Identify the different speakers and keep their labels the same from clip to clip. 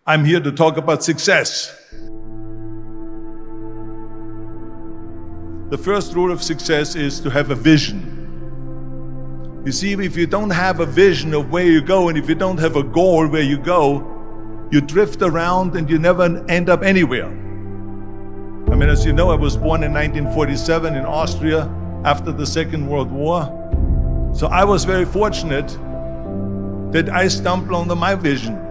Speaker 1: I'm here to talk about success. The first rule of success is to have a vision. You see, if you don't have a vision of where you go, and if you don't have a goal where you go, you drift around and you never end up anywhere. I mean, as you know, I was born in 1947 in Austria after the Second World War. So I was very fortunate that I stumbled onto my vision.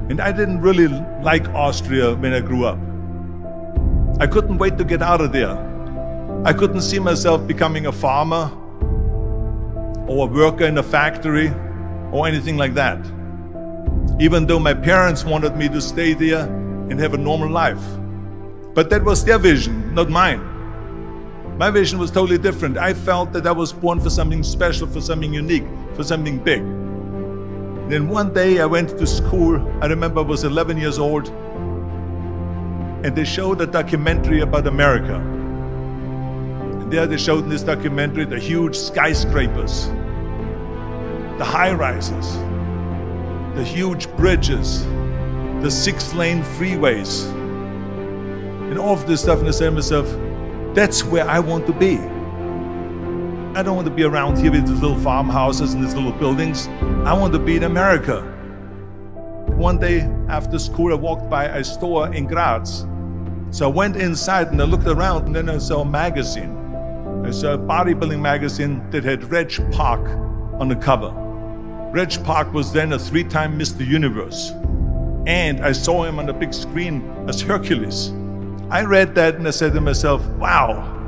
Speaker 1: And I didn't really like Austria when I grew up. I couldn't wait to get out of there. I couldn't see myself becoming a farmer or a worker in a factory or anything like that. Even though my parents wanted me to stay there and have a normal life. But that was their vision, not mine. My vision was totally different. I felt that I was born for something special, for something unique, for something big. Then one day I went to school. I remember I was 11 years old, and they showed a documentary about America. And there they showed in this documentary the huge skyscrapers, the high-rises, the huge bridges, the 6-lane freeways, and all of this stuff. And I said to myself, that's where I want to be. I don't want to be around here with these little farmhouses and these little buildings. I want to be in America. One day after school, I walked by a store in Graz. So I went inside and I looked around, and then I saw a magazine. I saw a bodybuilding magazine that had Reg Park on the cover. Reg Park was then a 3-time Mr. Universe. And I saw him on the big screen as Hercules. I read that and I said to myself, wow,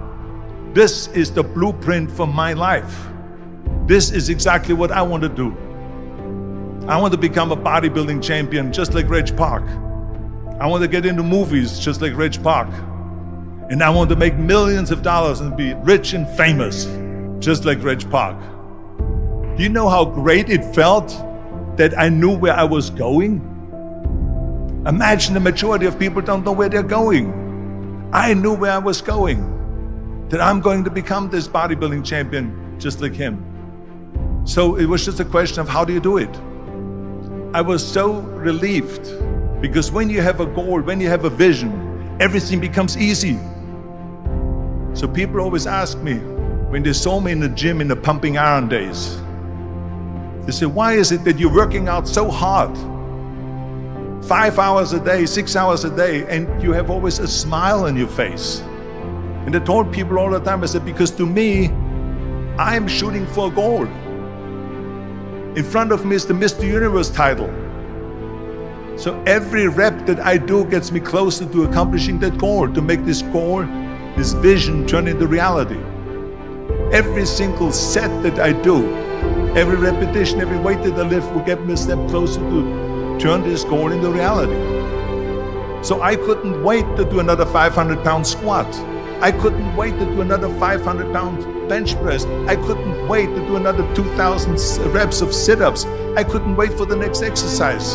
Speaker 1: this is the blueprint for my life. This is exactly what I want to do. I want to become a bodybuilding champion just like Reg Park. I want to get into movies just like Reg Park. And I want to make millions of dollars and be rich and famous just like Reg Park. Do you know how great it felt that I knew where I was going? Imagine the majority of people don't know where they're going. I knew where I was going, that I'm going to become this bodybuilding champion just like him. So it was just a question of how do you do it? I was so relieved, because when you have a goal, when you have a vision, everything becomes easy. So people always ask me, when they saw me in the gym in the pumping iron days, they say, why is it that you're working out so hard? 5 hours a day, 6 hours a day, and you have always a smile on your face. And I told people all the time, I said, because to me, I'm shooting for a goal. In front of me is the Mr. Universe title. So every rep that I do gets me closer to accomplishing that goal, to make this goal, this vision turn into reality. Every single set that I do, every repetition, every weight that I lift will get me a step closer to turn this goal into reality. So I couldn't wait to do another 500-pound squat. I couldn't wait to do another 500-pound bench press. I couldn't wait to do another 2,000 reps of sit-ups. I couldn't wait for the next exercise.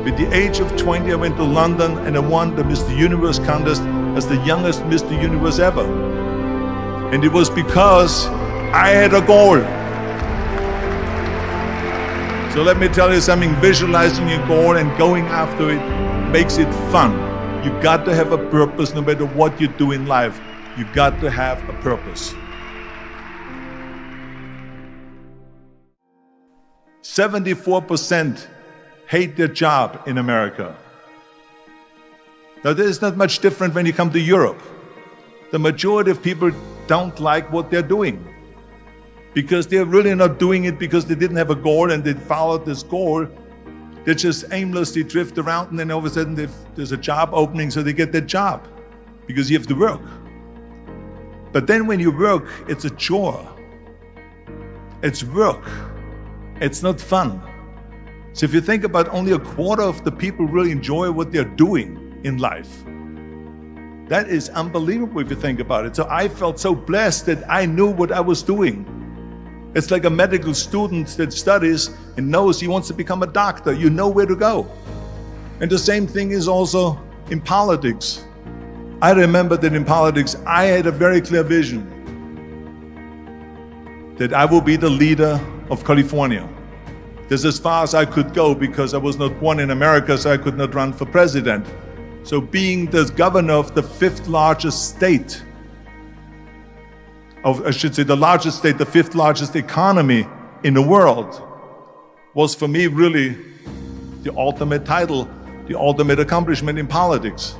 Speaker 1: At the age of 20, I went to London and I won the Mr. Universe contest as the youngest Mr. Universe ever. And it was because I had a goal. So let me tell you something, visualizing your goal and going after it makes it fun. You got to have a purpose no matter what you do in life. You got to have a purpose. 74% hate their job in America. Now this is not much different when you come to Europe. The majority of people don't like what they're doing, because they're really not doing it because they didn't have a goal and they followed this goal. They just aimlessly drift around, and then all of a sudden there's a job opening, so they get that job because you have to work. But then when you work, it's a chore. It's work. It's not fun. So if you think about, only a quarter of the people really enjoy what they're doing in life. That is unbelievable if you think about it. So I felt so blessed that I knew what I was doing. It's like a medical student that studies and knows he wants to become a doctor. You know where to go. And the same thing is also in politics. I remember that in politics, I had a very clear vision that I will be the leader of California. That's as far as I could go because I was not born in America, so I could not run for president. So being the governor of the fifth largest state, the largest state, the fifth largest economy in the world, was for me really the ultimate title, the ultimate accomplishment in politics.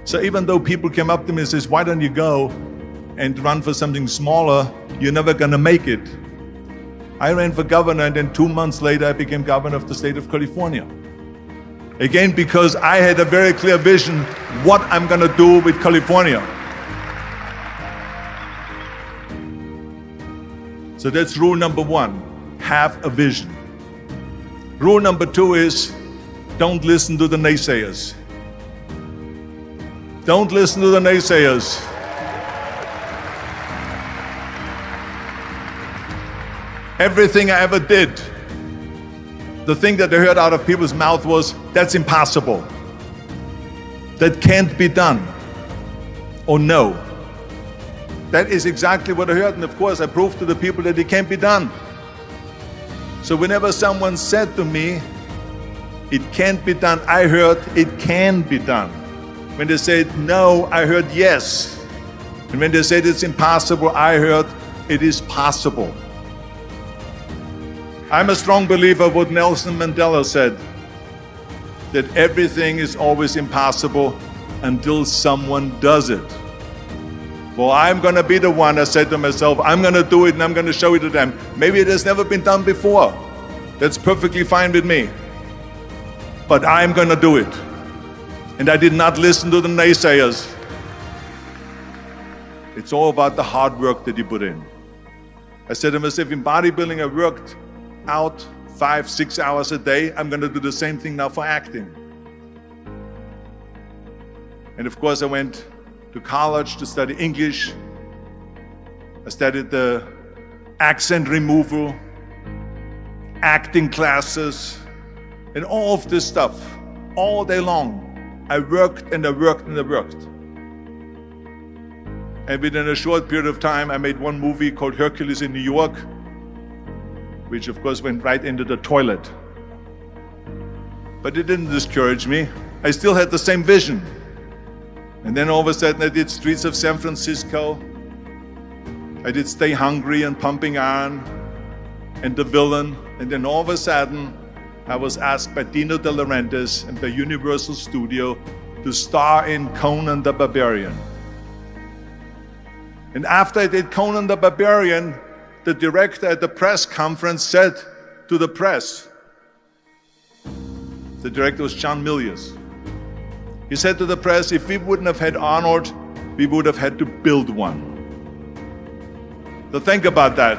Speaker 1: So even though people came up to me and says, why don't you go and run for something smaller, you're never gonna make it. I ran for governor, and then 2 months later I became governor of the state of California. Again, because I had a very clear vision what I'm gonna do with California. So that's rule number one, have a vision. Rule number two is, don't listen to the naysayers. Don't listen to the naysayers. Everything I ever did, the thing that I heard out of people's mouth was, that's impossible. That can't be done. Or no. That is exactly what I heard, and of course I proved to the people that it can't be done. So whenever someone said to me, it can't be done, I heard, it can be done. When they said no, I heard yes. And when they said it's impossible, I heard, it is possible. I'm a strong believer of what Nelson Mandela said, that everything is always impossible until someone does it. Well, I'm gonna be the one, I said to myself, I'm gonna do it and I'm gonna show it to them. Maybe it has never been done before. That's perfectly fine with me. But I'm gonna do it. And I did not listen to the naysayers. It's all about the hard work that you put in. I said to myself, in bodybuilding I worked out 5-6 hours a day. I'm gonna do the same thing now for acting. And of course I went to college to study English. I studied the accent removal, acting classes, and all of this stuff, all day long. I worked and I worked and I worked. And within a short period of time, I made one movie called Hercules in New York, which of course went right into the toilet. But it didn't discourage me. I still had the same vision. And then all of a sudden I did Streets of San Francisco. I did Stay Hungry and Pumping Iron and The Villain. And then all of a sudden I was asked by Dino De Laurentiis and by Universal Studio to star in Conan the Barbarian. And after I did Conan the Barbarian, the director at the press conference said to the press, the director was John Milius. He said to the press, if we wouldn't have had Arnold, we would have had to build one. So think about that.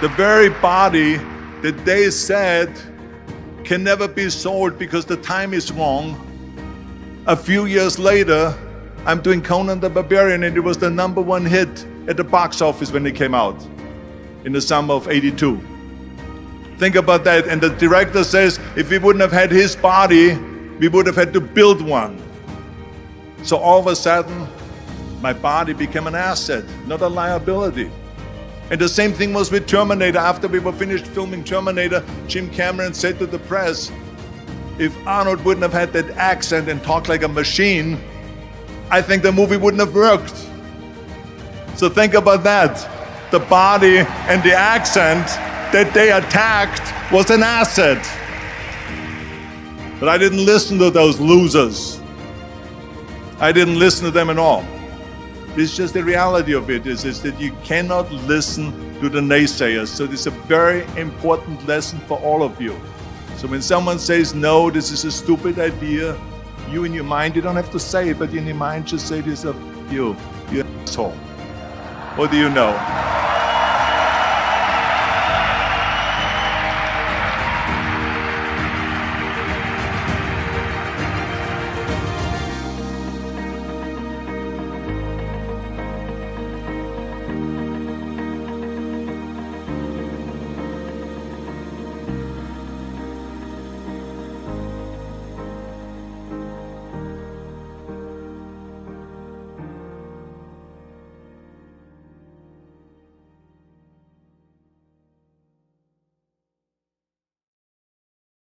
Speaker 1: The very body that they said can never be sold because the time is wrong. A few years later, I'm doing Conan the Barbarian, and it was the #1 hit at the box office when it came out in the summer of '82. Think about that. And the director says, if we wouldn't have had his body, we would have had to build one. So all of a sudden, my body became an asset, not a liability. And the same thing was with Terminator. After we were finished filming Terminator, Jim Cameron said to the press, if Arnold wouldn't have had that accent and talked like a machine, I think the movie wouldn't have worked. So think about that. The body and the accent that they attacked was an asset. But I didn't listen to those losers. I didn't listen to them at all. It's just the reality of it is that you cannot listen to the naysayers. So this is a very important lesson for all of you. So when someone says, no, this is a stupid idea, you in your mind, you don't have to say it, but in your mind just say to yourself, you're an asshole. What do you know?